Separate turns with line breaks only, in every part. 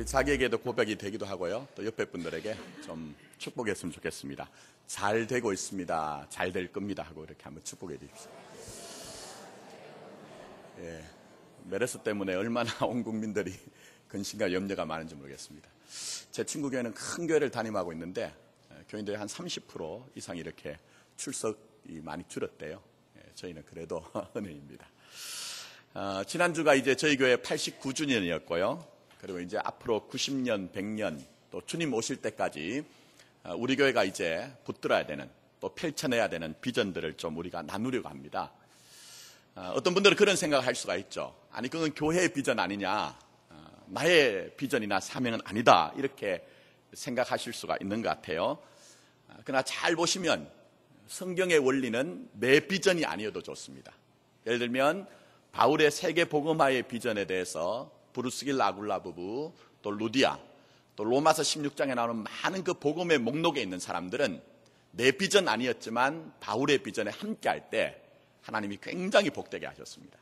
자기에게도 고백이 되기도 하고요. 또 옆에 분들에게 좀 축복했으면 좋겠습니다. 잘 되고 있습니다. 잘 될 겁니다. 하고 이렇게 한번 축복해 주십시오. 예, 메르스 때문에 얼마나 온 국민들이 근심과 염려가 많은지 모르겠습니다. 제 친구 교회는 큰 교회를 담임하고 있는데 교인들이 한 30% 이상 이렇게 출석이 많이 줄었대요. 저희는 그래도 은혜입니다. 지난주가 이제 저희 교회 89주년이었고요. 그리고 이제 앞으로 90년, 100년 또 주님 오실 때까지 우리 교회가 이제 붙들어야 되는 또 펼쳐내야 되는 비전들을 좀 우리가 나누려고 합니다. 어떤 분들은 그런 생각을 할 수가 있죠. 아니 그건 교회의 비전 아니냐, 나의 비전이나 사명은 아니다, 이렇게 생각하실 수가 있는 것 같아요. 그러나 잘 보시면 성경의 원리는 내 비전이 아니어도 좋습니다. 예를 들면 바울의 세계 복음화의 비전에 대해서 브루스길 아굴라 부부, 또 루디아, 또 로마서 16장에 나오는 많은 그 복음의 목록에 있는 사람들은 내 비전 아니었지만 바울의 비전에 함께할 때 하나님이 굉장히 복되게 하셨습니다.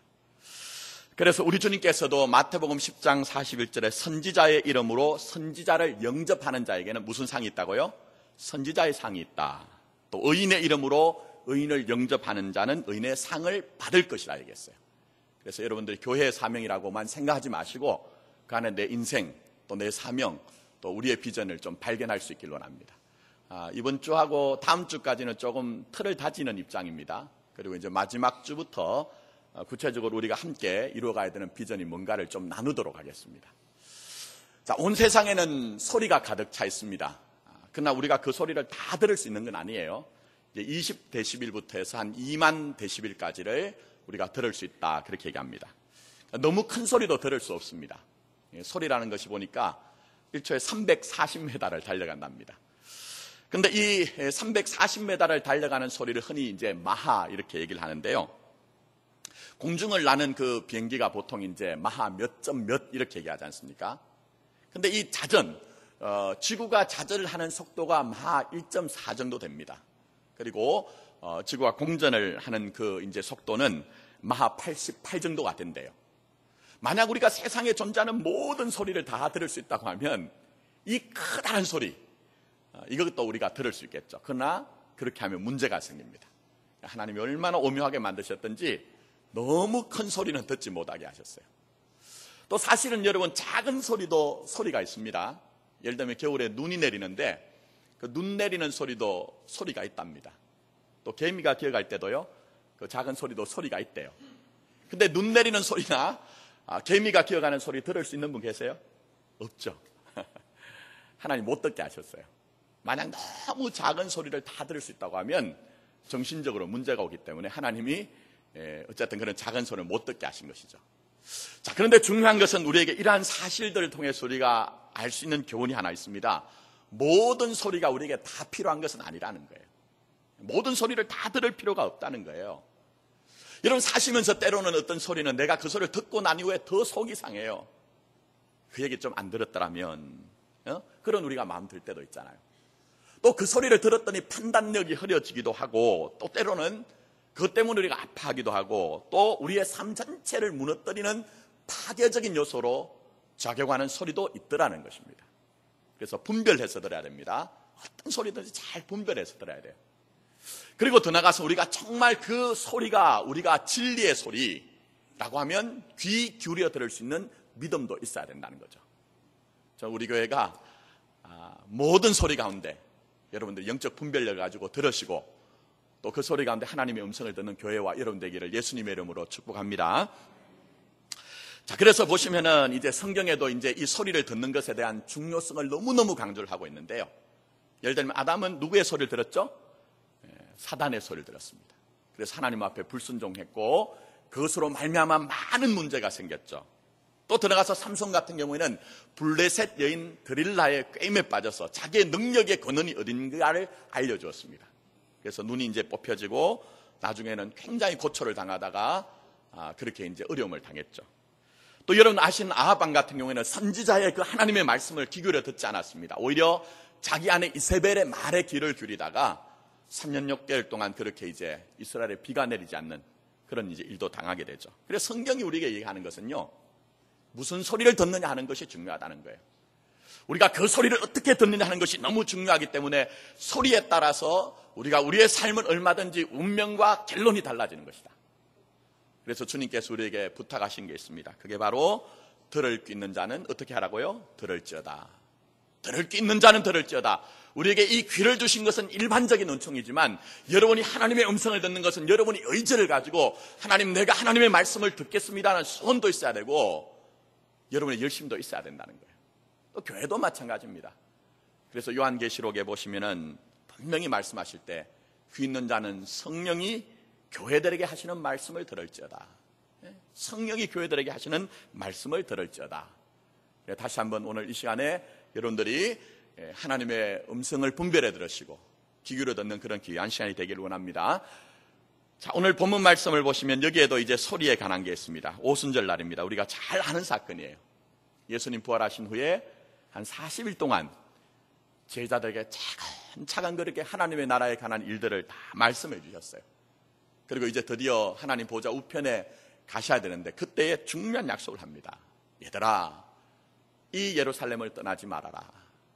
그래서 우리 주님께서도 마태복음 10장 41절에 선지자의 이름으로 선지자를 영접하는 자에게는 무슨 상이 있다고요? 선지자의 상이 있다. 또 의인의 이름으로 의인을 영접하는 자는 의인의 상을 받을 것이라 얘기했어요. 그래서 여러분들이 교회의 사명이라고만 생각하지 마시고 그 안에 내 인생, 또 내 사명, 또 우리의 비전을 좀 발견할 수 있길 원합니다. 이번 주하고 다음 주까지는 조금 틀을 다지는 입장입니다. 그리고 이제 마지막 주부터 구체적으로 우리가 함께 이루어가야 되는 비전이 뭔가를 좀 나누도록 하겠습니다. 자, 온 세상에는 소리가 가득 차 있습니다. 그러나 우리가 그 소리를 다 들을 수 있는 건 아니에요. 이제 20데시벨부터 해서 한 2만 데시벨까지를 우리가 들을 수 있다, 그렇게 얘기합니다. 너무 큰 소리도 들을 수 없습니다. 소리라는 것이 보니까 1초에 340m를 달려간답니다. 근데 이 340m를 달려가는 소리를 흔히 이제 마하 이렇게 얘기를 하는데요. 공중을 나는 그 비행기가 보통 이제 마하 몇 점 몇 이렇게 얘기하지 않습니까? 근데 이 자전, 지구가 자전을 하는 속도가 마하 1.4 정도 됩니다. 그리고 지구가 공전을 하는 그 이제 속도는 마하 88 정도가 된대요. 만약 우리가 세상에 존재하는 모든 소리를 다 들을 수 있다고 하면 이 크다란 소리, 이것도 우리가 들을 수 있겠죠. 그러나 그렇게 하면 문제가 생깁니다. 하나님이 얼마나 오묘하게 만드셨던지 너무 큰 소리는 듣지 못하게 하셨어요. 또 사실은 여러분 작은 소리도 소리가 있습니다. 예를 들면 겨울에 눈이 내리는데 그 눈 내리는 소리도 소리가 있답니다. 또 개미가 기어갈 때도요, 그 작은 소리도 소리가 있대요. 근데 눈 내리는 소리나 개미가 기어가는 소리 들을 수 있는 분 계세요? 없죠. 하나님 못 듣게 하셨어요. 만약 너무 작은 소리를 다 들을 수 있다고 하면 정신적으로 문제가 오기 때문에 하나님이 어쨌든 그런 작은 소리를 못 듣게 하신 것이죠. 자, 그런데 중요한 것은 우리에게 이러한 사실들을 통해서 우리가 알 수 있는 교훈이 하나 있습니다. 모든 소리가 우리에게 다 필요한 것은 아니라는 거예요. 모든 소리를 다 들을 필요가 없다는 거예요. 여러분 사시면서 때로는 어떤 소리는 내가 그 소리를 듣고 난 이후에 더 속이 상해요. 그 얘기 좀 안 들었더라면, 그런 우리가 마음 들 때도 있잖아요. 또 그 소리를 들었더니 판단력이 흐려지기도 하고, 또 때로는 그것 때문에 우리가 아파하기도 하고, 또 우리의 삶 전체를 무너뜨리는 파괴적인 요소로 작용하는 소리도 있더라는 것입니다. 그래서 분별해서 들어야 됩니다. 어떤 소리든지 잘 분별해서 들어야 돼요. 그리고 더 나가서 우리가 정말 그 소리가 우리가 진리의 소리라고 하면 귀 기울여 들을 수 있는 믿음도 있어야 된다는 거죠. 우리 교회가 모든 소리 가운데 여러분들 영적 분별력을 가지고 들으시고 또 그 소리 가운데 하나님의 음성을 듣는 교회와 여러분 되기를 예수님의 이름으로 축복합니다. 자, 그래서 보시면은 이제 성경에도 이제 이 소리를 듣는 것에 대한 중요성을 너무너무 강조를 하고 있는데요. 예를 들면 아담은 누구의 소리를 들었죠? 사단의 소리를 들었습니다. 그래서 하나님 앞에 불순종했고 그것으로 말미암아 많은 문제가 생겼죠. 또 들어가서 삼손 같은 경우에는 블레셋 여인 드릴라의 꾀임에 빠져서 자기의 능력의 근원이 어딘가를 알려주었습니다. 그래서 눈이 이제 뽑혀지고 나중에는 굉장히 고초를 당하다가 그렇게 이제 어려움을 당했죠. 또 여러분 아시는 아합 왕 같은 경우에는 선지자의 그 하나님의 말씀을 귀 기울여 듣지 않았습니다. 오히려 자기 아내 이세벨의 말에 귀를 기울이다가 3년 6개월 동안 그렇게 이제 이스라엘에 비가 내리지 않는 그런 이제 일도 당하게 되죠. 그래서 성경이 우리에게 얘기하는 것은요, 무슨 소리를 듣느냐 하는 것이 중요하다는 거예요. 우리가 그 소리를 어떻게 듣느냐 하는 것이 너무 중요하기 때문에 소리에 따라서 우리가 우리의 삶은 얼마든지 운명과 결론이 달라지는 것이다. 그래서 주님께서 우리에게 부탁하신 게 있습니다. 그게 바로 들을 귀 있는 자는 어떻게 하라고요? 들을지어다. 들을 귀 있는 자는 들을지어다. 우리에게 이 귀를 주신 것은 일반적인 은총이지만 여러분이 하나님의 음성을 듣는 것은 여러분이 의지를 가지고 하나님, 내가 하나님의 말씀을 듣겠습니다는 소원도 있어야 되고 여러분의 열심도 있어야 된다는 거예요. 또 교회도 마찬가지입니다. 그래서 요한계시록에 보시면은 분명히 말씀하실 때 귀 있는 자는 성령이 교회들에게 하시는 말씀을 들을지어다. 성령이 교회들에게 하시는 말씀을 들을지어다. 다시 한번 오늘 이 시간에 여러분들이 하나님의 음성을 분별해 들으시고 귀 기울여 듣는 그런 귀한 시간이 되기를 원합니다. 자, 오늘 본문 말씀을 보시면 여기에도 이제 소리에 관한 게 있습니다. 오순절 날입니다. 우리가 잘 아는 사건이에요. 예수님 부활하신 후에 한 40일 동안 제자들에게 차근차근 그렇게 하나님의 나라에 관한 일들을 다 말씀해 주셨어요. 그리고 이제 드디어 하나님 보좌 우편에 가셔야 되는데 그때에 중요한 약속을 합니다. 얘들아, 이 예루살렘을 떠나지 말아라.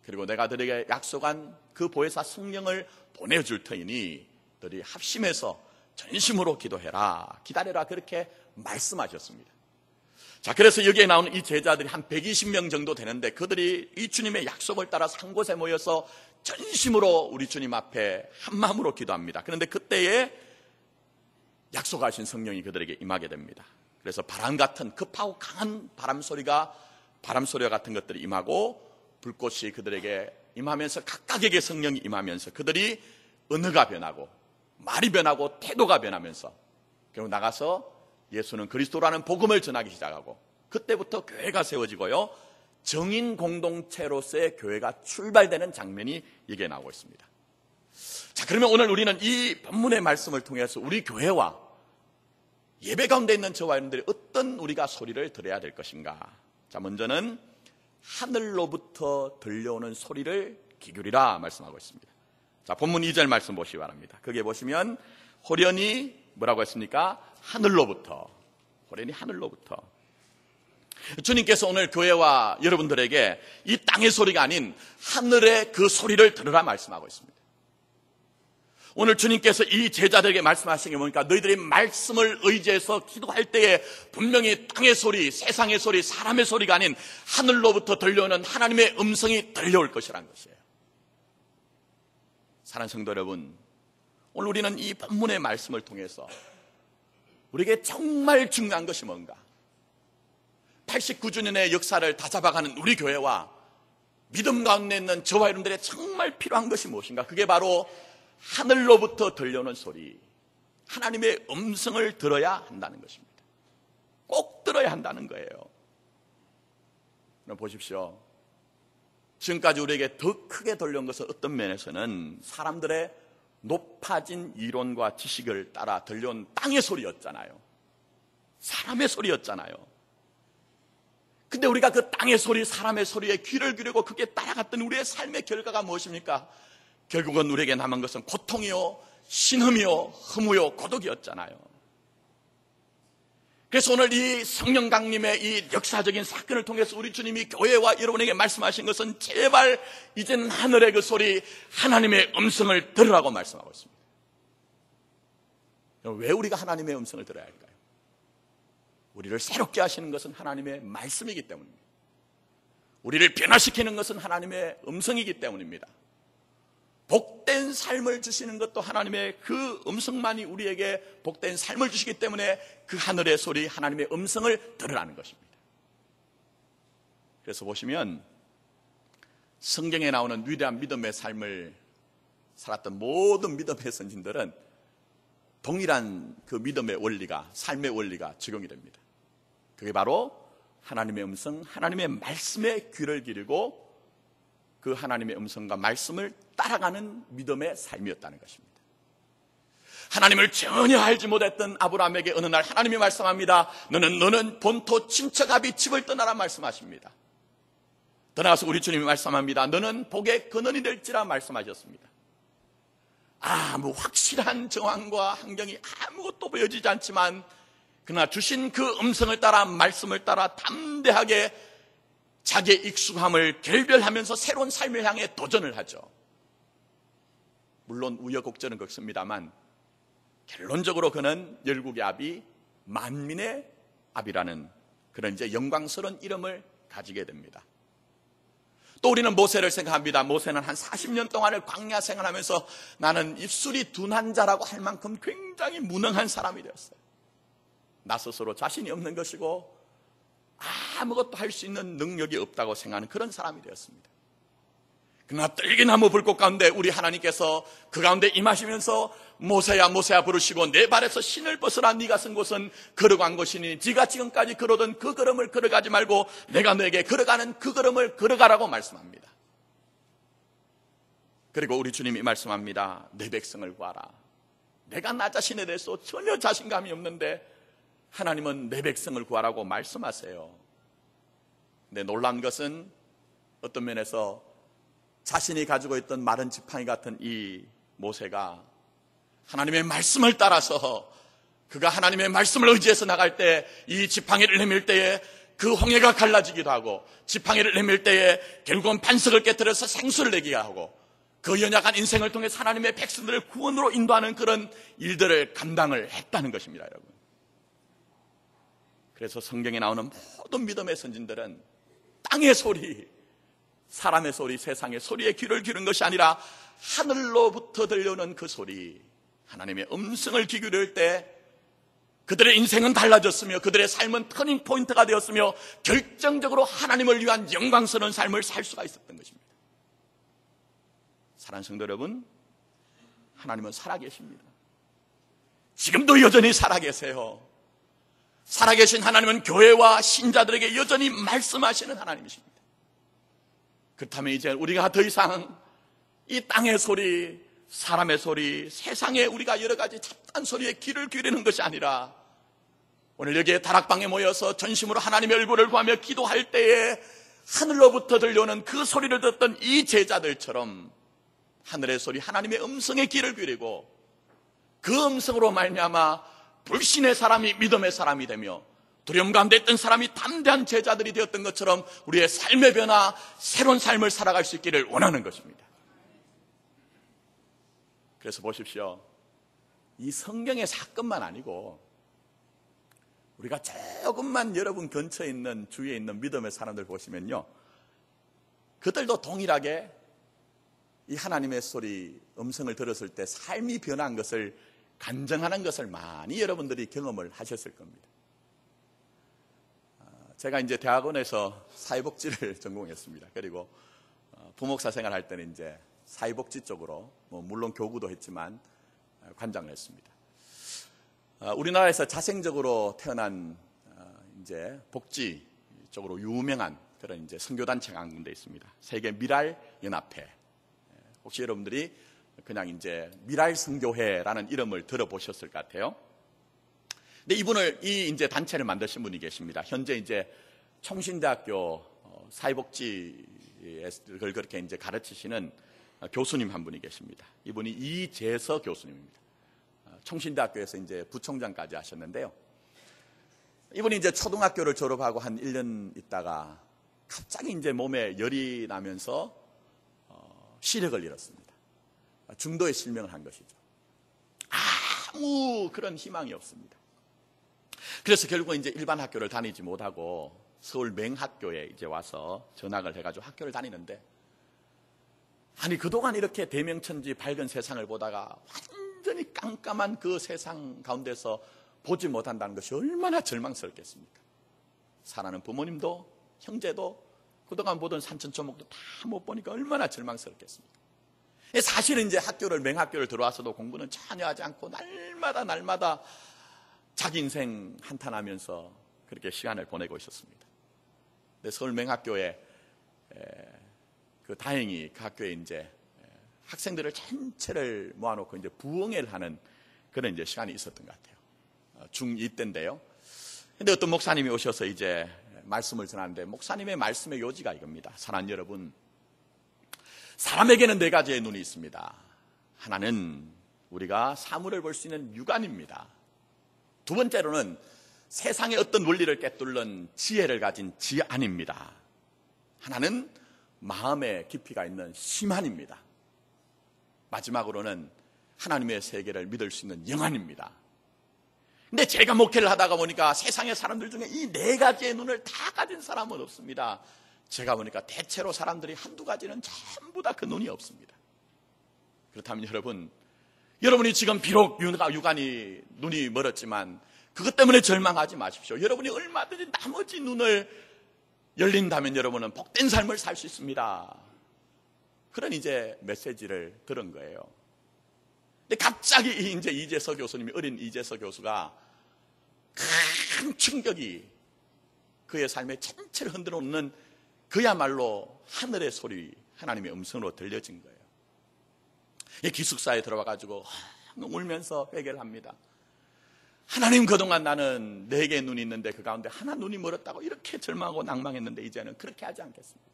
그리고 내가 너에게 약속한 그 보혜사 성령을 보내줄 터이니 너희 합심해서 전심으로 기도해라, 기다려라, 그렇게 말씀하셨습니다. 자, 그래서 여기에 나오는 이 제자들이 한 120명 정도 되는데 그들이 이 주님의 약속을 따라서 한 곳에 모여서 전심으로 우리 주님 앞에 한 마음으로 기도합니다. 그런데 그때에 약속하신 성령이 그들에게 임하게 됩니다. 그래서 바람 같은 급하고 강한 바람 소리와 같은 것들이 임하고 불꽃이 그들에게 임하면서 각각에게 성령이 임하면서 그들이 언어가 변하고 말이 변하고 태도가 변하면서 결국 나가서 예수는 그리스도라는 복음을 전하기 시작하고 그때부터 교회가 세워지고요, 정인 공동체로서의 교회가 출발되는 장면이 여기에 나오고 있습니다. 자, 그러면 오늘 우리는 이 본문의 말씀을 통해서 우리 교회와 예배 가운데 있는 저와 여러분들이 어떤 우리가 소리를 들어야 될 것인가. 자, 먼저는 하늘로부터 들려오는 소리를 귀 기울이라 말씀하고 있습니다. 자, 본문 2절 말씀 보시기 바랍니다. 거기에 보시면 호련히 뭐라고 했습니까? 하늘로부터. 호련히 하늘로부터. 주님께서 오늘 교회와 여러분들에게 이 땅의 소리가 아닌 하늘의 그 소리를 들으라 말씀하고 있습니다. 오늘 주님께서 이 제자들에게 말씀하신 게 뭡니까? 너희들이 말씀을 의지해서 기도할 때에 분명히 땅의 소리, 세상의 소리, 사람의 소리가 아닌 하늘로부터 들려오는 하나님의 음성이 들려올 것이라는 것이에요. 사랑하는 성도 여러분, 오늘 우리는 이 본문의 말씀을 통해서 우리에게 정말 중요한 것이 뭔가, 89주년의 역사를 다잡아가는 우리 교회와 믿음 가운데 있는 저와 여러분들의 정말 필요한 것이 무엇인가? 그게 바로 하늘로부터 들려오는 소리, 하나님의 음성을 들어야 한다는 것입니다. 꼭 들어야 한다는 거예요. 보십시오. 지금까지 우리에게 더 크게 들려온 것은 어떤 면에서는 사람들의 높아진 이론과 지식을 따라 들려온 땅의 소리였잖아요. 사람의 소리였잖아요. 근데 우리가 그 땅의 소리, 사람의 소리에 귀를 기울이고 그게 따라갔던 우리의 삶의 결과가 무엇입니까? 결국은 우리에게 남은 것은 고통이요, 신음이요, 허무요, 고독이었잖아요. 그래서 오늘 이 성령 강림의 이 역사적인 사건을 통해서 우리 주님이 교회와 여러분에게 말씀하신 것은 제발 이제는 하늘의 그 소리, 하나님의 음성을 들으라고 말씀하고 있습니다. 왜 우리가 하나님의 음성을 들어야 할까요? 우리를 새롭게 하시는 것은 하나님의 말씀이기 때문입니다. 우리를 변화시키는 것은 하나님의 음성이기 때문입니다. 복된 삶을 주시는 것도 하나님의 그 음성만이 우리에게 복된 삶을 주시기 때문에 그 하늘의 소리, 하나님의 음성을 들으라는 것입니다. 그래서 보시면 성경에 나오는 위대한 믿음의 삶을 살았던 모든 믿음의 선진들은 동일한 그 믿음의 원리가, 삶의 원리가 적용이 됩니다. 그게 바로 하나님의 음성, 하나님의 말씀에 귀를 기울이고 그 하나님의 음성과 말씀을 따라가는 믿음의 삶이었다는 것입니다. 하나님을 전혀 알지 못했던 아브라함에게 어느 날 하나님이 말씀합니다. 너는 본토 친척아비 집을 떠나라 말씀하십니다. 떠나가서 우리 주님이 말씀합니다. 너는 복의 근원이 될지라 말씀하셨습니다. 아무 확실한 정황과 환경이 아무것도 보여지지 않지만 그러나 주신 그 음성을 따라, 말씀을 따라 담대하게 자기의 익숙함을 결별하면서 새로운 삶을 향해 도전을 하죠. 물론 우여곡절은 겪습니다만 결론적으로 그는 열국의 아비, 만민의 아비라는 그런 이제 영광스러운 이름을 가지게 됩니다. 또 우리는 모세를 생각합니다. 모세는 한 40년 동안을 광야 생활하면서 나는 입술이 둔한 자라고 할 만큼 굉장히 무능한 사람이 되었어요. 나 스스로 자신이 없는 것이고 아무것도 할 수 있는 능력이 없다고 생각하는 그런 사람이 되었습니다. 그러나 떨기나무 불꽃 가운데 우리 하나님께서 그 가운데 임하시면서 모세야 모세야 부르시고 내 발에서 신을 벗으라. 네가 쓴 곳은 걸어간 곳이니 네가 지금까지 걸어던 그 걸음을 걸어가지 말고 내가 너에게 걸어가는 그 걸음을 걸어가라고 말씀합니다. 그리고 우리 주님이 말씀합니다. 내 백성을 구하라. 내가 나 자신에 대해서 전혀 자신감이 없는데 하나님은 내 백성을 구하라고 말씀하세요. 근데 놀란 것은 어떤 면에서 자신이 가지고 있던 마른 지팡이 같은 이 모세가 하나님의 말씀을 따라서 그가 하나님의 말씀을 의지해서 나갈 때 이 지팡이를 내밀 때에 그 홍해가 갈라지기도 하고 지팡이를 내밀 때에 결국은 반석을 깨뜨려서 생수를 내게 하고 그 연약한 인생을 통해서 하나님의 백성들을 구원으로 인도하는 그런 일들을 감당을 했다는 것입니다, 여러분. 그래서 성경에 나오는 모든 믿음의 선진들은 땅의 소리, 사람의 소리, 세상의 소리에 귀를 기울인 것이 아니라 하늘로부터 들려오는 그 소리, 하나님의 음성을 귀 기울일 때 그들의 인생은 달라졌으며 그들의 삶은 터닝 포인트가 되었으며 결정적으로 하나님을 위한 영광스러운 삶을 살 수가 있었던 것입니다. 사랑하는 성도 여러분, 하나님은 살아계십니다. 지금도 여전히 살아계세요. 살아계신 하나님은 교회와 신자들에게 여전히 말씀하시는 하나님이십니다. 그렇다면 이제 우리가 더 이상 이 땅의 소리, 사람의 소리, 세상에 우리가 여러 가지 잡다한 소리에 귀를 기울이는 것이 아니라 오늘 여기에 다락방에 모여서 전심으로 하나님의 얼굴을 구하며 기도할 때에 하늘로부터 들려오는 그 소리를 듣던 이 제자들처럼 하늘의 소리, 하나님의 음성에 귀를 기울이고 그 음성으로 말미암아 불신의 사람이 믿음의 사람이 되며 두려움 가운데 있던 사람이 담대한 제자들이 되었던 것처럼 우리의 삶의 변화, 새로운 삶을 살아갈 수 있기를 원하는 것입니다. 그래서 보십시오. 이 성경의 사건만 아니고 우리가 조금만 여러분 근처에 있는 주위에 있는 믿음의 사람들 보시면요, 그들도 동일하게 이 하나님의 소리, 음성을 들었을 때 삶이 변한 것을 간증하는 것을 많이 여러분들이 경험을 하셨을 겁니다. 제가 이제 대학원에서 사회복지를 전공했습니다. 그리고 부목사 생활할 때는 이제 사회복지 쪽으로 물론 교구도 했지만 관장을 했습니다. 우리나라에서 자생적으로 태어난 이제 복지 쪽으로 유명한 그런 이제 선교단체가 한 군데 있습니다. 세계 미랄 연합회. 혹시 여러분들이 그냥 이제 미랄 선교회라는 이름을 들어보셨을 것 같아요. 근데 이분을 이 이제 단체를 만드신 분이 계십니다. 현재 이제 총신대학교 사회복지를 그렇게 이제 가르치시는 교수님 한 분이 계십니다. 이분이 이재서 교수님입니다. 총신대학교에서 이제 부총장까지 하셨는데요. 이분이 이제 초등학교를 졸업하고 한 1년 있다가 갑자기 이제 몸에 열이 나면서 시력을 잃었습니다. 중도에 실명을 한 것이죠. 아무 그런 희망이 없습니다. 그래서 결국 이제 일반 학교를 다니지 못하고 서울 맹학교에 이제 와서 전학을 해가지고 학교를 다니는데, 아니 그동안 이렇게 대명천지 밝은 세상을 보다가 완전히 깜깜한 그 세상 가운데서 보지 못한다는 것이 얼마나 절망스럽겠습니까? 사랑하는 부모님도 형제도 그동안 보던 산천초목도 다 못 보니까 얼마나 절망스럽겠습니까? 사실은 이제 맹학교를 들어와서도 공부는 전혀 하지 않고 날마다 자기 인생 한탄하면서 그렇게 시간을 보내고 있었습니다. 근데 서울 맹학교에 다행히 그 학교에 이제 학생들을 전체를 모아놓고 이제 부흥회를 하는 그런 이제 시간이 있었던 것 같아요. 중2 때인데요. 근데 어떤 목사님이 오셔서 이제 말씀을 전하는데, 목사님의 말씀의 요지가 이겁니다. 사랑하는 여러분, 사람에게는 네 가지의 눈이 있습니다. 하나는 우리가 사물을 볼 수 있는 육안입니다. 두 번째로는 세상의 어떤 원리를 꿰뚫는 지혜를 가진 지안입니다. 하나는 마음의 깊이가 있는 심한입니다. 마지막으로는 하나님의 세계를 믿을 수 있는 영안입니다. 근데 제가 목회를 하다가 보니까 세상의 사람들 중에 이 네 가지의 눈을 다 가진 사람은 없습니다. 제가 보니까 대체로 사람들이 한두 가지는 전부 다 그 눈이 없습니다. 그렇다면 여러분이 지금 비록 육안이 눈이 멀었지만 그것 때문에 절망하지 마십시오. 여러분이 얼마든지 나머지 눈을 열린다면 여러분은 복된 삶을 살 수 있습니다. 그런 이제 메시지를 들은 거예요. 근데 갑자기 이제 이재석 교수님이, 어린 이재석 교수가 큰 충격이 그의 삶의 전체를 흔들어 놓는 그야말로 하늘의 소리, 하나님의 음성으로 들려진 거예요. 기숙사에 들어와가지고 울면서 회개를 합니다. 하나님, 그동안 나는 4개의 눈이 있는데 그 가운데 하나 눈이 멀었다고 이렇게 절망하고 낭망했는데 이제는 그렇게 하지 않겠습니다.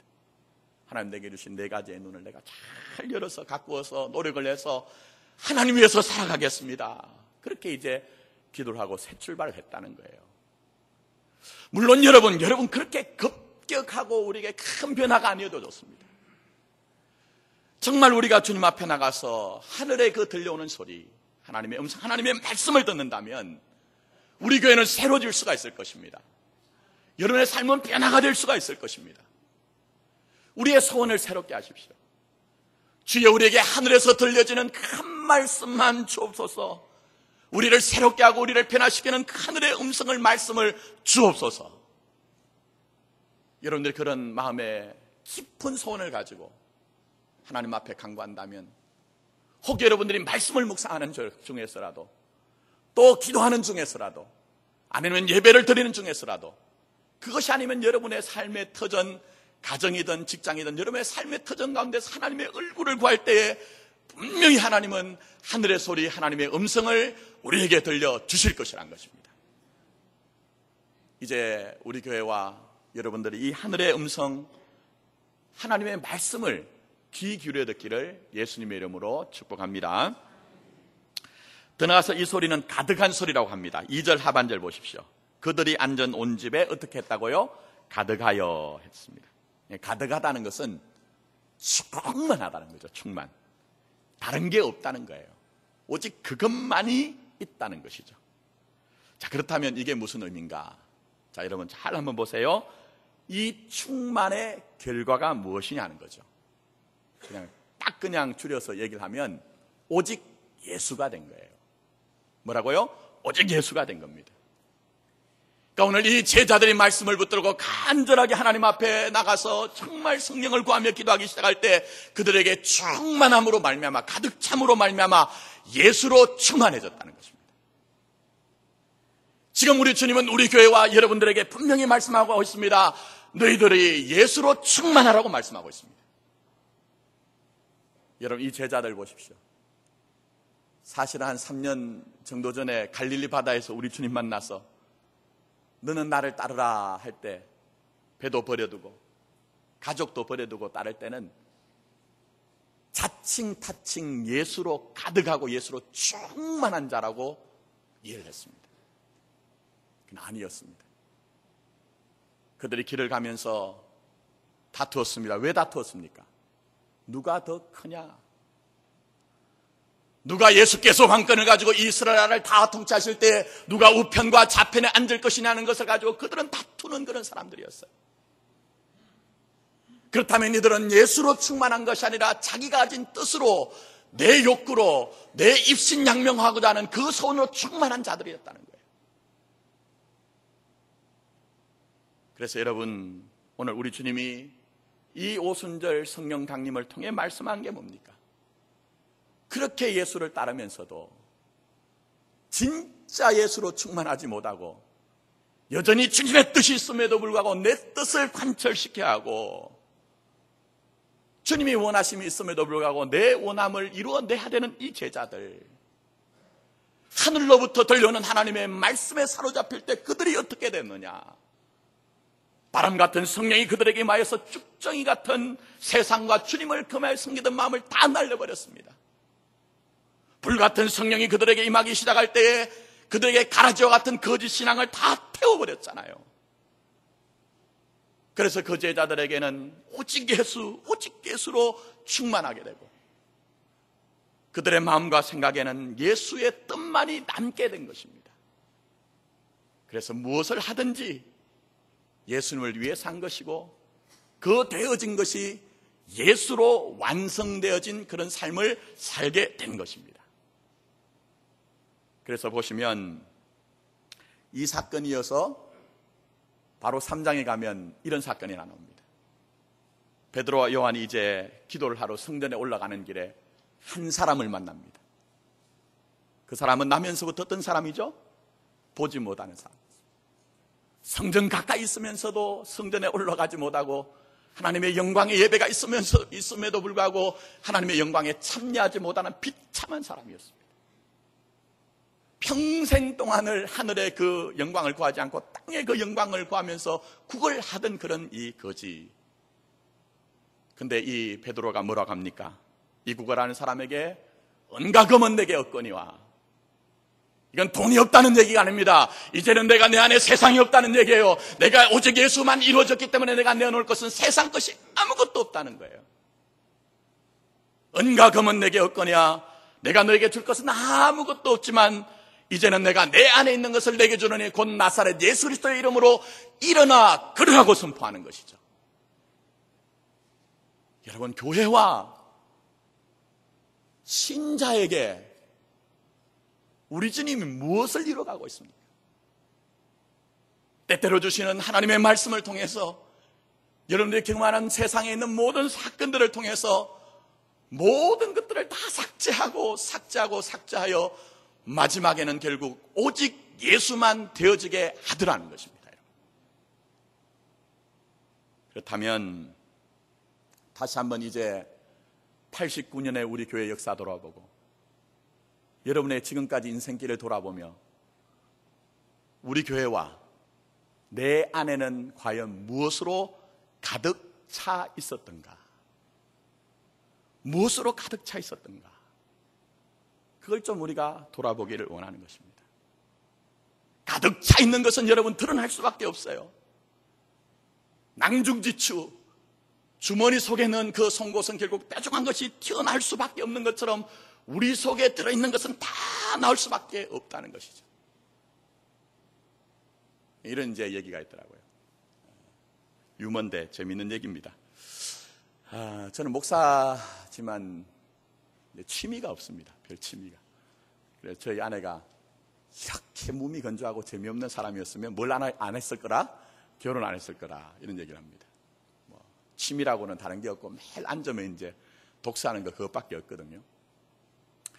하나님 내게 주신 4가지의 눈을 내가 잘 열어서 가꾸어서 노력을 해서 하나님 위해서 살아가겠습니다. 그렇게 이제 기도를 하고 새 출발을 했다는 거예요. 물론 여러분 그렇게 급격하고 우리에게 큰 변화가 아니어도 좋습니다. 정말 우리가 주님 앞에 나가서 하늘에 그 들려오는 소리, 하나님의 음성, 하나님의 말씀을 듣는다면 우리 교회는 새로워질 수가 있을 것입니다. 여러분의 삶은 변화가 될 수가 있을 것입니다. 우리의 소원을 새롭게 하십시오. 주여, 우리에게 하늘에서 들려지는 큰 말씀만 주옵소서. 우리를 새롭게 하고 우리를 변화시키는 그 하늘의 음성을, 말씀을 주옵소서. 여러분들이 그런 마음의 깊은 소원을 가지고 하나님 앞에 간구한다면, 혹 여러분들이 말씀을 묵상하는 중에서라도, 또 기도하는 중에서라도, 아니면 예배를 드리는 중에서라도, 그것이 아니면 여러분의 삶의 터전, 가정이든 직장이든 여러분의 삶의 터전 가운데서 하나님의 얼굴을 구할 때에 분명히 하나님은 하늘의 소리, 하나님의 음성을 우리에게 들려주실 것이라는 것입니다. 이제 우리 교회와 여러분들이 이 하늘의 음성, 하나님의 말씀을 귀 기울여 듣기를 예수님의 이름으로 축복합니다. 더 나아가서 이 소리는 가득한 소리라고 합니다. 2절 하반절 보십시오. 그들이 앉은 온 집에 어떻게 했다고요? 가득하여 했습니다. 가득하다는 것은 충만하다는 거죠. 충만. 다른 게 없다는 거예요. 오직 그것만이 있다는 것이죠. 자, 그렇다면 이게 무슨 의미인가? 자, 여러분 잘 한번 보세요. 이 충만의 결과가 무엇이냐는 거죠. 그냥 줄여서 얘기를 하면 오직 예수가 된 거예요. 뭐라고요? 오직 예수가 된 겁니다. 그러니까 오늘 이 제자들이 말씀을 붙들고 간절하게 하나님 앞에 나가서 정말 성령을 구하며 기도하기 시작할 때 그들에게 충만함으로 말미암아, 가득 참으로 말미암아 예수로 충만해졌다는 것입니다. 지금 우리 주님은 우리 교회와 여러분들에게 분명히 말씀하고 있습니다. 너희들이 예수로 충만하라고 말씀하고 있습니다. 여러분, 이 제자들 보십시오. 사실 한 3년 정도 전에 갈릴리 바다에서 우리 주님 만나서 너는 나를 따르라 할 때 배도 버려두고 가족도 버려두고 따를 때는 자칭 타칭 예수로 가득하고 예수로 충만한 자라고 이해를 했습니다. 그건 아니었습니다. 그들이 길을 가면서 다투었습니다. 왜 다투었습니까? 누가 더 크냐? 누가 예수께서 왕권을 가지고 이스라엘을 다 통치하실 때 누가 우편과 좌편에 앉을 것이냐는 것을 가지고 그들은 다투는 그런 사람들이었어요. 그렇다면 이들은 예수로 충만한 것이 아니라 자기가 가진 뜻으로, 내 욕구로, 내 입신양명하고자 하는 그 소원으로 충만한 자들이었다는 거예요. 그래서 여러분, 오늘 우리 주님이 이 오순절 성령 강림을 통해 말씀한 게 뭡니까? 그렇게 예수를 따르면서도 진짜 예수로 충만하지 못하고 여전히 주님의 뜻이 있음에도 불구하고 내 뜻을 관철시켜야 하고 주님이 원하심이 있음에도 불구하고 내 원함을 이루어내야 되는 이 제자들, 하늘로부터 들려오는 하나님의 말씀에 사로잡힐 때 그들이 어떻게 됐느냐? 바람 같은 성령이 그들에게 임하여서 쭉정이 같은 세상과 주님을 금하여 섬기던 마음을 다 날려버렸습니다. 불 같은 성령이 그들에게 임하기 시작할 때에 그들에게 가라지와 같은 거짓 신앙을 다 태워버렸잖아요. 그래서 그 제자들에게는 오직 예수로 충만하게 되고 그들의 마음과 생각에는 예수의 뜻만이 남게 된 것입니다. 그래서 무엇을 하든지 예수님을 위해서 한 것이고 그 되어진 것이 예수로 완성되어진 그런 삶을 살게 된 것입니다. 그래서 보시면 이 사건이 이어서 바로 3장에 가면 이런 사건이 나옵니다. 베드로와 요한이 이제 기도를 하러 성전에 올라가는 길에 한 사람을 만납니다. 그 사람은 나면서부터 어떤 사람이죠? 보지 못하는 사람. 성전 가까이 있으면서도 성전에 올라가지 못하고 하나님의 영광의 예배가 있음에도 불구하고 하나님의 영광에 참여하지 못하는 비참한 사람이었습니다. 평생 동안을 하늘의 그 영광을 구하지 않고 땅의 그 영광을 구하면서 구걸하던 그런 이 거지. 근데 이 베드로가 뭐라고 합니까? 이 구걸하는 사람에게 은과 금은 내게 없거니와. 이건 돈이 없다는 얘기가 아닙니다. 이제는 내가 내 안에 세상이 없다는 얘기예요. 내가 오직 예수만 이루어졌기 때문에 내가 내어놓을 것은 세상 것이 아무것도 없다는 거예요. 은과 금은 내게 없거냐. 내가 너에게 줄 것은 아무것도 없지만 이제는 내가 내 안에 있는 것을 내게 주느니 곧 나사렛 예수 그리스도의 이름으로 일어나 걸으라고 선포하는 것이죠. 여러분, 교회와 신자에게 우리 주님이 무엇을 이뤄가고 있습니까? 때때로 주시는 하나님의 말씀을 통해서 여러분들이 경험하는 세상에 있는 모든 사건들을 통해서 모든 것들을 다 삭제하여 마지막에는 결국 오직 예수만 되어지게 하더라는 것입니다. 그렇다면 다시 한번 이제 89년의 우리 교회 역사 돌아보고 여러분의 지금까지 인생길을 돌아보며 우리 교회와 내 안에는 과연 무엇으로 가득 차 있었던가? 무엇으로 가득 차 있었던가? 그걸 좀 우리가 돌아보기를 원하는 것입니다. 가득 차 있는 것은 여러분 드러날 수밖에 없어요. 낭중지추, 주머니 속에 넣은 그 송곳은 결국 뾰족한 것이 튀어나올 수밖에 없는 것처럼 우리 속에 들어있는 것은 다 나올 수밖에 없다는 것이죠. 이런 이제 얘기가 있더라고요. 유머인데 재미있는 얘기입니다. 저는 목사지만 취미가 없습니다. 별 취미가. 그래서 저희 아내가 이렇게 몸이 건조하고 재미없는 사람이었으면 뭘 안 했을 거라? 결혼 안 했을 거라. 이런 얘기를 합니다. 취미라고는 다른 게 없고 매일 앉으면 이제 독서하는 거 그것밖에 없거든요.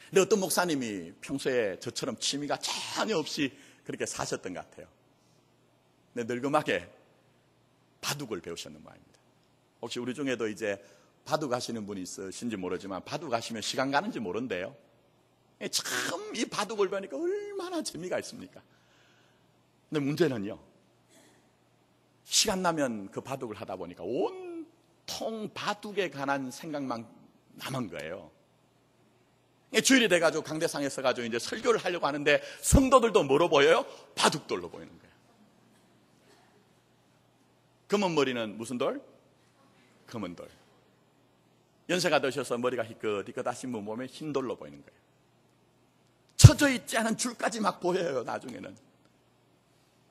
근데 어떤 목사님이 평소에 저처럼 취미가 전혀 없이 그렇게 사셨던 것 같아요. 근데 늙음하게 바둑을 배우셨는 모양입니다. 혹시 우리 중에도 이제 바둑 하시는 분이 있으신지 모르지만 바둑 하시면 시간 가는지 모른대요. 참 이 바둑을 배우니까 얼마나 재미가 있습니까? 근데 문제는요, 시간 나면 그 바둑을 하다 보니까 온통 바둑에 관한 생각만 남은 거예요. 주일이 돼가지고 강대상에 서가지고 이제 설교를 하려고 하는데 성도들도 뭐로 보여요? 바둑돌로 보이는 거예요. 검은 머리는 무슨 돌? 검은 돌. 연세가 드셔서 머리가 희끗희끗 하신 분 보면 흰 돌로 보이는 거예요. 쳐져 있지 않은 줄까지 막 보여요, 나중에는.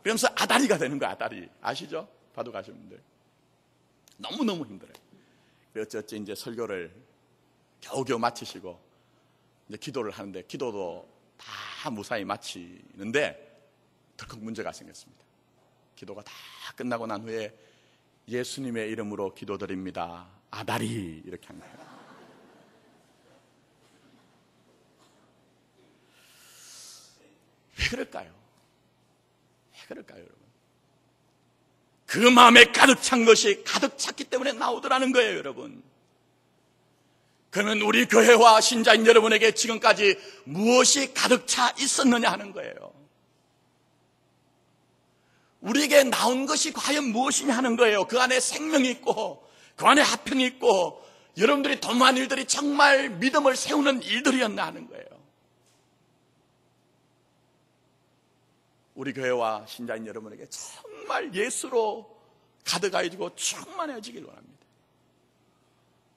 그러면서 아다리가 되는 거야, 아다리. 아시죠? 바둑 하시는 분들. 너무너무 힘들어요. 어찌어찌 이제 설교를 겨우겨우 마치시고 이제 기도를 하는데 기도도 다 무사히 마치는데 덜컥 문제가 생겼습니다. 기도가 다 끝나고 난 후에 예수님의 이름으로 기도드립니다. 아다리 이렇게 한 거예요. 왜 그럴까요? 왜 그럴까요, 여러분? 그 마음에 가득 찬 것이 가득 찼기 때문에 나오더라는 거예요, 여러분. 그러면 우리 교회와 신자인 여러분에게 지금까지 무엇이 가득 차 있었느냐 하는 거예요. 우리에게 나온 것이 과연 무엇이냐 하는 거예요. 그 안에 생명이 있고 그 안에 화평이 있고 여러분들이 도모한 일들이 정말 믿음을 세우는 일들이었나 하는 거예요. 우리 교회와 신자인 여러분에게 정말 예수로 가득하여지고 충만해지길 원합니다.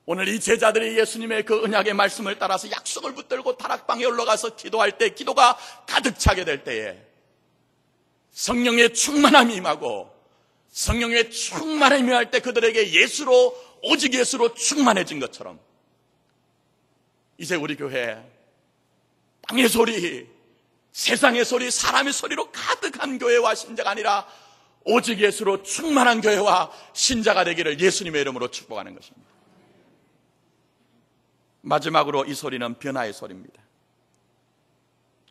오늘 이 제자들이 예수님의 그 언약의 말씀을 따라서 약속을 붙들고 다락방에 올라가서 기도할 때, 기도가 가득 차게 될 때에 성령의 충만함이 임하고, 성령의 충만함이 임할 때 그들에게 예수로, 오직 예수로 충만해진 것처럼 이제 우리 교회 땅의 소리, 세상의 소리, 사람의 소리로 가득한 교회와 신자가 아니라 오직 예수로 충만한 교회와 신자가 되기를 예수님의 이름으로 축복하는 것입니다. 마지막으로 이 소리는 변화의 소리입니다.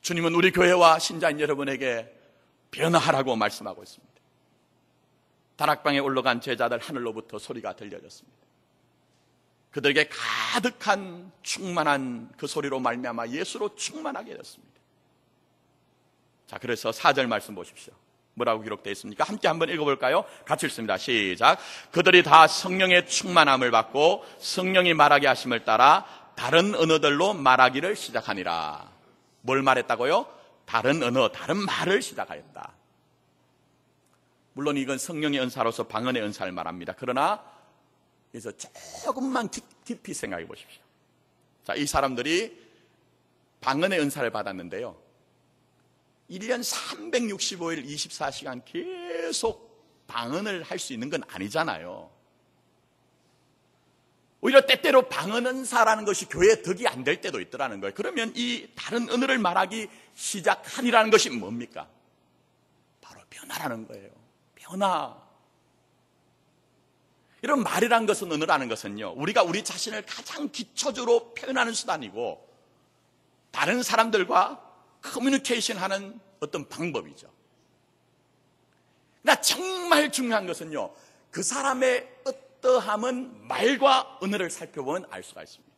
주님은 우리 교회와 신자인 여러분에게 변화하라고 말씀하고 있습니다. 다락방에 올라간 제자들 하늘로부터 소리가 들려졌습니다. 그들에게 가득한 충만한 그 소리로 말미암아 예수로 충만하게 됐습니다. 자, 그래서 4절 말씀 보십시오. 뭐라고 기록되어 있습니까? 함께 한번 읽어볼까요? 같이 읽습니다. 시작. 그들이 다 성령의 충만함을 받고 성령이 말하게 하심을 따라 다른 언어들로 말하기를 시작하니라. 뭘 말했다고요? 다른 언어, 다른 말을 시작하였다. 물론 이건 성령의 은사로서 방언의 은사를 말합니다. 그러나 그래서 조금만 깊이 생각해 보십시오. 자, 이 사람들이 방언의 은사를 받았는데요, 1년 365일 24시간 계속 방언을 할 수 있는 건 아니잖아요. 오히려 때때로 방언 은사라는 것이 교회에 덕이 안 될 때도 있더라는 거예요. 그러면 이 다른 언어를 말하기 시작하니라는 것이 뭡니까? 바로 변화라는 거예요. 변화. 이런 말이라는 것은, 언어라는 것은요, 우리가 우리 자신을 가장 기초적으로 표현하는 수단이고 다른 사람들과 커뮤니케이션 하는 어떤 방법이죠. 그러나 정말 중요한 것은요, 그 사람의 어떠함은 말과 언어를 살펴보면 알 수가 있습니다.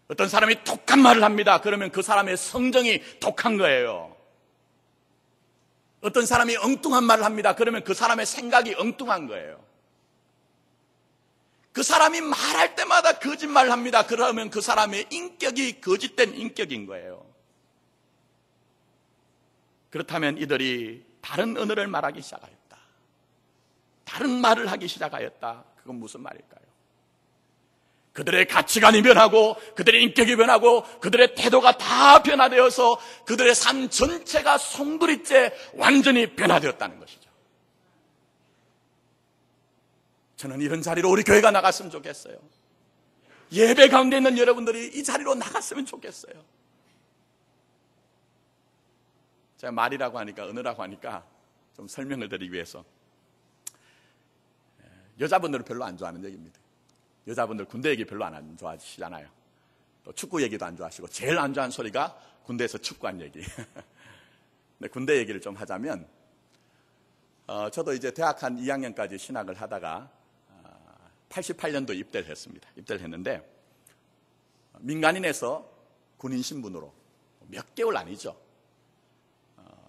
어떤 사람이 독한 말을 합니다. 그러면 그 사람의 성정이 독한 거예요. 어떤 사람이 엉뚱한 말을 합니다. 그러면 그 사람의 생각이 엉뚱한 거예요. 그 사람이 말할 때마다 거짓말을 합니다. 그러면 그 사람의 인격이 거짓된 인격인 거예요. 그렇다면 이들이 다른 언어를 말하기 시작하였다. 다른 말을 하기 시작하였다. 그건 무슨 말일까요? 그들의 가치관이 변하고, 그들의 인격이 변하고, 그들의 태도가 다 변화되어서 그들의 삶 전체가 송두리째 완전히 변화되었다는 것이죠. 저는 이런 자리로 우리 교회가 나갔으면 좋겠어요. 예배 가운데 있는 여러분들이 이 자리로 나갔으면 좋겠어요. 제가 말이라고 하니까, 언어라고 하니까 좀 설명을 드리기 위해서, 여자분들은 별로 안 좋아하는 얘기입니다. 여자분들 군대 얘기 별로 안 좋아하시잖아요. 또 축구 얘기도 안 좋아하시고, 제일 안 좋아하는 소리가 군대에서 축구한 얘기. 근데 군대 얘기를 좀 하자면, 저도 이제 대학 한 2학년까지 신학을 하다가 88년도 입대를 했습니다. 입대를 했는데, 민간인에서 군인 신분으로 몇 개월 아니죠.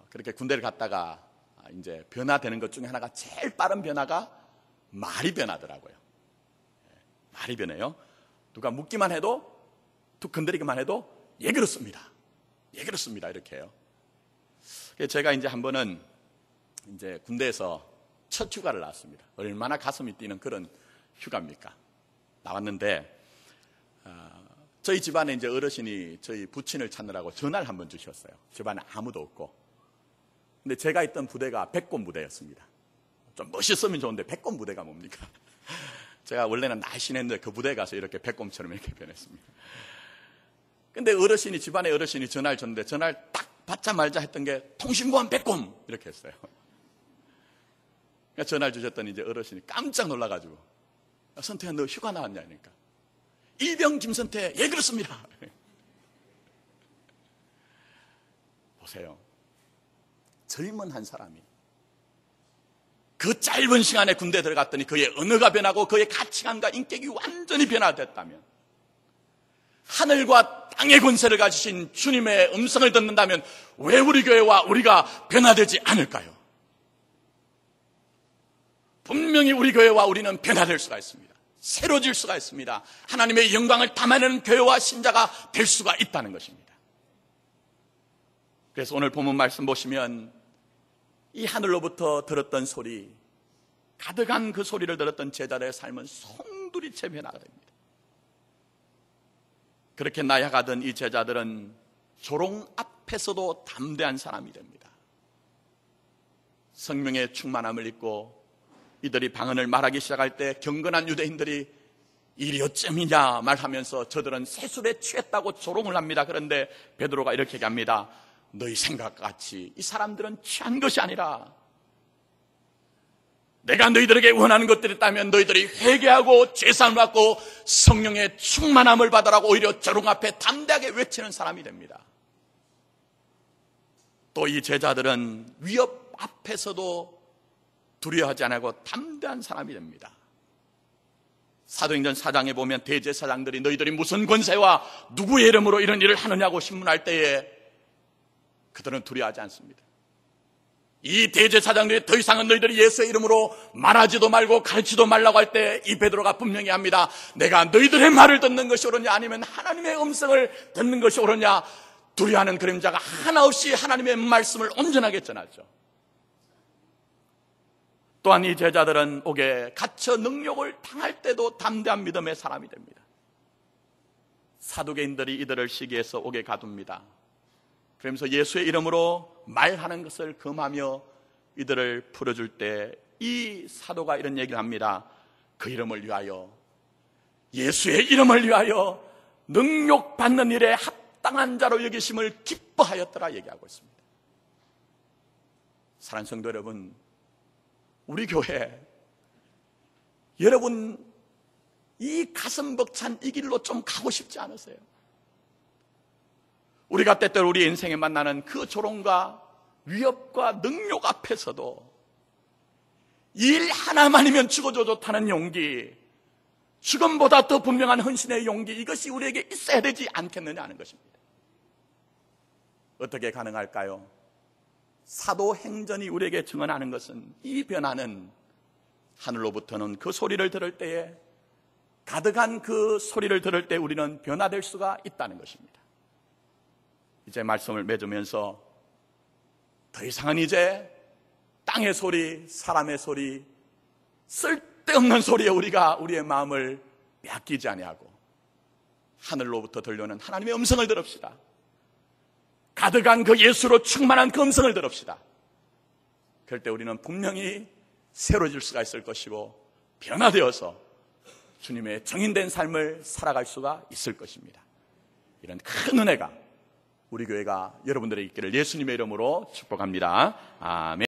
그렇게 군대를 갔다가 이제 변화되는 것 중에 하나가, 제일 빠른 변화가 말이 변하더라고요. 말이 변해요. 누가 묻기만 해도, 툭 건드리기만 해도, 예, 그렇습니다. 예, 그렇습니다. 이렇게 해요. 제가 이제 한 번은 이제 군대에서 첫 휴가를 나왔습니다. 얼마나 가슴이 뛰는 그런 휴가입니까? 나왔는데, 저희 집안에 이제 어르신이 저희 부친을 찾느라고 전화를 한번 주셨어요. 집안에 아무도 없고. 근데 제가 있던 부대가 백곰 부대였습니다. 좀 멋있으면 좋은데 백곰 부대가 뭡니까? 제가 원래는 날씬했는데 그 부대에 가서 이렇게 백곰처럼 이렇게 변했습니다. 근데 어르신이, 집안의 어르신이 전화를 줬는데, 전화를 딱 받자마자 했던 게 통신보안 백곰 이렇게 했어요. 그러니까 전화를 주셨더니 이제 어르신이 깜짝 놀라가지고, 선태야, 너 휴가 나왔냐? 그러니까 일병 김선태, 예, 그렇습니다. 보세요. 젊은 한 사람이 그 짧은 시간에 군대에 들어갔더니 그의 언어가 변하고 그의 가치관과 인격이 완전히 변화됐다면, 하늘과 땅의 권세를 가지신 주님의 음성을 듣는다면 왜 우리 교회와 우리가 변화되지 않을까요? 분명히 우리 교회와 우리는 변화될 수가 있습니다. 새로질 수가 있습니다. 하나님의 영광을 담아내는 교회와 신자가 될 수가 있다는 것입니다. 그래서 오늘 본문 말씀 보시면, 이 하늘로부터 들었던 소리, 가득한 그 소리를 들었던 제자들의 삶은 송두리째 변화가 됩니다. 그렇게 나아가던 이 제자들은 조롱 앞에서도 담대한 사람이 됩니다. 성령의 충만함을 입고 이들이 방언을 말하기 시작할 때 경건한 유대인들이 일이 어쩜이냐 말하면서 저들은 세술에 취했다고 조롱을 합니다. 그런데 베드로가 이렇게 얘기합니다. 너희 생각과 같이 이 사람들은 취한 것이 아니라 내가 너희들에게 원하는 것들이 있다면 너희들이 회개하고 죄사함을 받고 성령의 충만함을 받으라고 오히려 조롱 앞에 담대하게 외치는 사람이 됩니다. 또 이 제자들은 위협 앞에서도 두려워하지 않고 담대한 사람이 됩니다. 사도행전 4장에 보면 대제사장들이 너희들이 무슨 권세와 누구의 이름으로 이런 일을 하느냐고 신문할 때에 그들은 두려워하지 않습니다. 이 대제사장들이 더 이상은 너희들이 예수의 이름으로 말하지도 말고 가르치도 말라고 할 때 이 베드로가 분명히 합니다. 내가 너희들의 말을 듣는 것이 옳으냐 아니면 하나님의 음성을 듣는 것이 옳으냐. 두려워하는 그림자가 하나 없이 하나님의 말씀을 온전하게 전하죠. 또한 이 제자들은 옥에 갇혀 능욕을 당할 때도 담대한 믿음의 사람이 됩니다. 사두개인들이 이들을 시기해서 옥에 가둡니다. 그러면서 예수의 이름으로 말하는 것을 금하며 이들을 풀어줄 때 이 사도가 이런 얘기를 합니다. 그 이름을 위하여, 예수의 이름을 위하여 능욕받는 일에 합당한 자로 여기심을 기뻐하였더라 얘기하고 있습니다. 사랑하는 성도 여러분, 우리 교회 여러분 이 가슴 벅찬 이 길로 좀 가고 싶지 않으세요? 우리가 때때로 우리 인생에 만나는 그 조롱과 위협과 능욕 앞에서도 일 하나만이면 죽어도 좋다는 용기, 죽음보다 더 분명한 헌신의 용기, 이것이 우리에게 있어야 되지 않겠느냐 하는 것입니다. 어떻게 가능할까요? 사도행전이 우리에게 증언하는 것은 이 변화는 하늘로부터는 그 소리를 들을 때에, 가득한 그 소리를 들을 때 우리는 변화될 수가 있다는 것입니다. 이제 말씀을 맺으면서 더 이상은 이제 땅의 소리, 사람의 소리, 쓸데없는 소리에 우리가 우리의 마음을 빼앗기지 아니하고 하늘로부터 들려오는 하나님의 음성을 들읍시다. 가득한 그 예수로 충만한 그 음성을 들읍시다. 그럴 때 우리는 분명히 새로워질 수가 있을 것이고 변화되어서 주님의 정인된 삶을 살아갈 수가 있을 것입니다. 이런 큰 은혜가 우리 교회가 여러분들에게 있기를 예수님의 이름으로 축복합니다. 아멘.